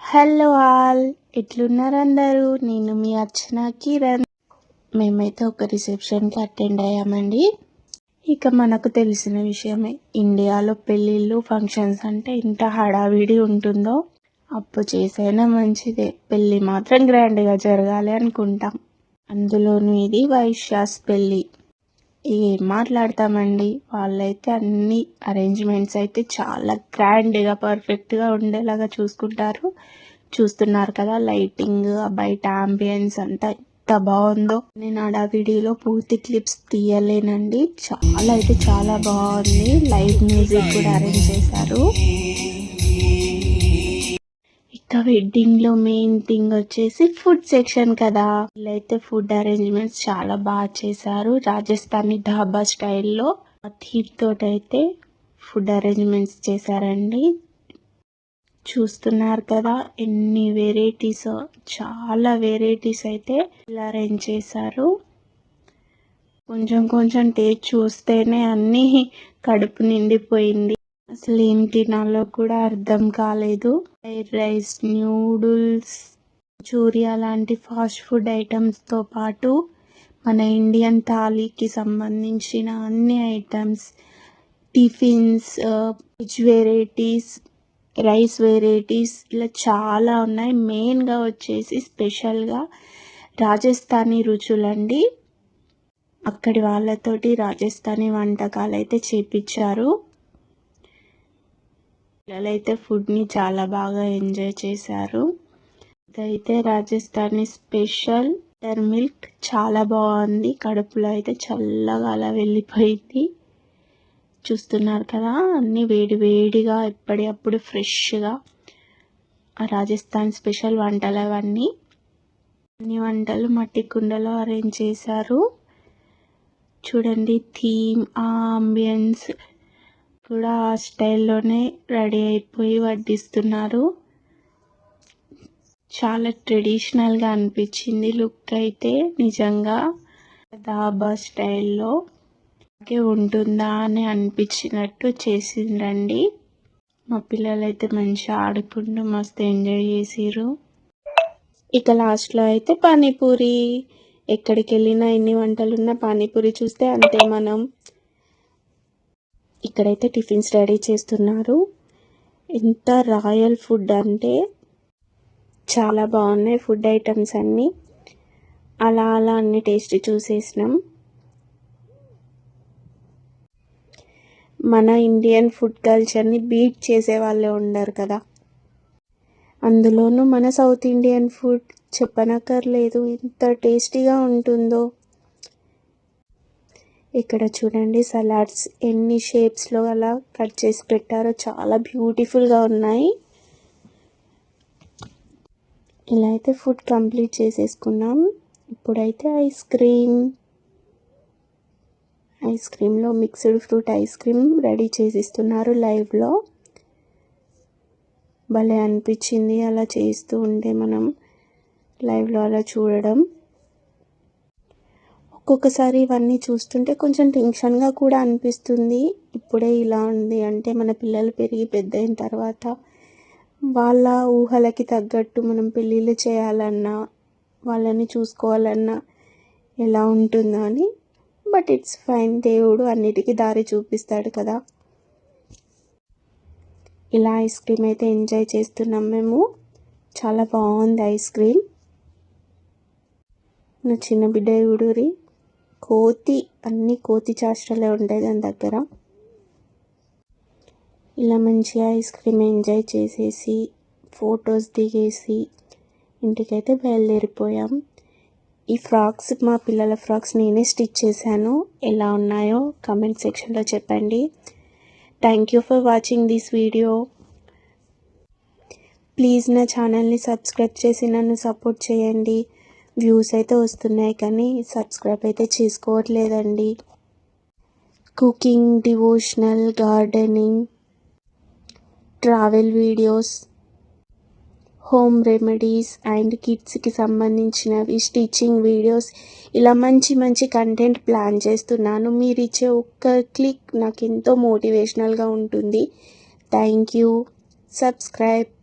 Hello all, ఎట్లున్నారు అందరూ? నేను మీ అర్చన కిరణ్. మేమైతే ఒక రిసెప్షన్కి అటెండ్ అయ్యామండి. ఇక మనకు తెలిసిన విషయమే, ఇండియాలో పెళ్ళిళ్ళు ఫంక్షన్స్ అంటే ఇంత హడావిడి ఉంటుందో. అప్పు చేసైనా మంచిదే, పెళ్ళి మాత్రం గ్రాండ్గా జరగాలి అనుకుంటాం. అందులోనూ ఇది వైశ్యాస్ పెళ్ళి. ఏం మాట్లాడతామండి, వాళ్ళైతే అన్ని అరేంజ్మెంట్స్ అయితే చాలా గ్రాండ్గా పర్ఫెక్ట్గా ఉండేలాగా చూసుకుంటారు. చూస్తున్నారు కదా, లైటింగ్, బయట అంబియన్స్ అంతా ఎంత బాగుందో. నేను ఆ వీడియోలో పూర్తి క్లిప్స్ తీయలేనండి, చాలా అయితే చాలా బాగుంది. లైవ్ మ్యూజిక్ కూడా అరేంజ్ చేశారు. ఇక వెడ్డింగ్ లో మెయిన్ థింగ్ వచ్చేసి ఫుడ్ సెక్షన్ కదా. వీళ్ళైతే ఫుడ్ అరేంజ్మెంట్స్ చాలా బాగా చేశారు. రాజస్థానీ ధాబా స్టైల్లో థీమ్ తోటి అయితే ఫుడ్ అరేంజ్మెంట్స్ చేశారండి. చూస్తున్నారు కదా ఎన్ని వెరైటీస్, చాలా వెరైటీస్ అయితే ఇలా అరేంజ్ చేశారు. కొంచెం కొంచెం టేస్ట్ చూస్తేనే అన్ని కడుపు నిండిపోయింది. అసలు ఏం తినాలో కూడా అర్థం కాలేదు. ఫ్రైడ్ రైస్, న్యూడిల్స్, మంచూరియా లాంటి ఫాస్ట్ ఫుడ్ ఐటమ్స్తో పాటు మన ఇండియన్ థాలీకి సంబంధించిన అన్ని items, tiffins, veg varieties, rice varieties ఇలా చాలా ఉన్నాయి. మెయిన్గా వచ్చేసి స్పెషల్గా రాజస్థానీ రుచులండి. అక్కడి వాళ్ళతోటి రాజస్థానీ వంటకాలు అయితే చేపించారు. పిల్లలైతే ఫుడ్ని చాలా బాగా ఎంజాయ్ చేశారు. ఇదైతే రాజస్థానీ స్పెషల్ బటర్ మిల్క్, చాలా బాగుంది. కడుపులో అయితే చల్లగా అలా వెళ్ళిపోయింది. చూస్తున్నారు కదా, అన్ని వేడి వేడిగా ఎప్పటికప్పుడు ఫ్రెష్గా రాజస్థాన్ స్పెషల్ వంటలు అవన్నీ. అన్ని వంటలు మట్టి కుండలో అరేంజ్ చేశారు. చూడండి, థీమ్, ఆంబియన్స్ కూడా ఆ స్టైల్లోనే రెడీ అయిపోయి వడ్డిస్తున్నారు. చాలా ట్రెడిషనల్గా అనిపించింది లుక్ అయితే. నిజంగా ధాబా స్టైల్లో ఉంటుందా అని అనిపించినట్టు చేసిండ్రండి. మా పిల్లలైతే మంచిగా ఆడుకుంటూ మస్తు ఎంజాయ్ చేసిర్రు. ఇక లాస్ట్లో అయితే పానీపూరి. ఎక్కడికి వెళ్ళినా ఎన్ని వంటలున్నా పానీపూరి చూస్తే అంతే మనం. ఇక్కడైతే టిఫిన్స్ రెడీ చేస్తున్నారు. ఎంత రాయల్ ఫుడ్ అంటే చాలా బాగున్నాయి ఫుడ్ ఐటమ్స్ అన్నీ. అలా అన్ని టేస్ట్ చూసేసినాం. మన ఇండియన్ ఫుడ్ కల్చర్ని బీట్ చేసే వాళ్ళే ఉండరు కదా. అందులోనూ మన సౌత్ ఇండియన్ ఫుడ్ చెప్పనక్కర్లేదు, ఎంత టేస్టీగా ఉంటుందో. ఇక్కడ చూడండి, సలాడ్స్ ఎన్ని షేప్స్లో అలా కట్ చేసి పెట్టారో, చాలా బ్యూటిఫుల్గా ఉన్నాయి. ఇలా అయితే ఫుడ్ కంప్లీట్ చేసేసుకున్నాం. ఇప్పుడైతే ఐస్ క్రీమ్లో mixed fruit ice cream ready చేసిస్తున్నారు లైవ్లో. భలే అనిపించింది అలా చేస్తూ ఉంటే మనం లైవ్లో అలా చూడడం. ఒక్కొక్కసారి ఇవన్నీ చూస్తుంటే కొంచెం టెన్షన్గా కూడా అనిపిస్తుంది. ఇప్పుడే ఇలా ఉంది అంటే మన పిల్లలు పెరిగి పెద్ద అయిన తర్వాత వాళ్ళ ఊహలకి తగ్గట్టు మనం పెళ్ళిళ్ళు చేయాలన్నా, వాళ్ళని చూసుకోవాలన్నా ఎలా ఉంటుందో అని. బట్ ఇట్స్ ఫైన్, దేవుడు అన్నిటికీ దారి చూపిస్తాడు కదా. ఇలా ఐస్ క్రీమ్ అయితే ఎంజాయ్ చేస్తున్నాం మేము. చాలా బాగుంది ఐస్ క్రీమ్. నా చిన్న బిడ్డ ఊడూరి కోతి, అన్ని కోతి చేష్టలే ఉంటాయి దాని దగ్గర. ఇలా మంచిగా ఐస్ క్రీమ్ ఎంజాయ్ చేసేసి ఫొటోస్ దిగేసి ఇంటికైతే బయలుదేరిపోయాం. ఈ ఫ్రాక్స్, మా పిల్లల ఫ్రాక్స్ నేనే స్టిచ్ చేశాను. ఎలా ఉన్నాయో కామెంట్ సెక్షన్లో చెప్పండి. Thank you for watching this video. Please నా ఛానల్ని సబ్స్క్రైబ్ చేసి నన్ను సపోర్ట్ చేయండి. వ్యూస్ అయితే వస్తున్నాయి కానీ సబ్స్క్రైబ్ అయితే చేసుకోవట్లేదండి. Cooking, devotional, gardening, travel videos, home remedies and కిడ్స్కి సంబంధించినవి, స్టిచ్చింగ్ వీడియోస్, ఇలా మంచి మంచి కంటెంట్ ప్లాన్ చేస్తున్నాను. మీరు ఇచ్చే ఒక్క క్లిక్ నాకు ఎంతో మోటివేషనల్గా ఉంటుంది. Thank you. సబ్స్క్రైబ్.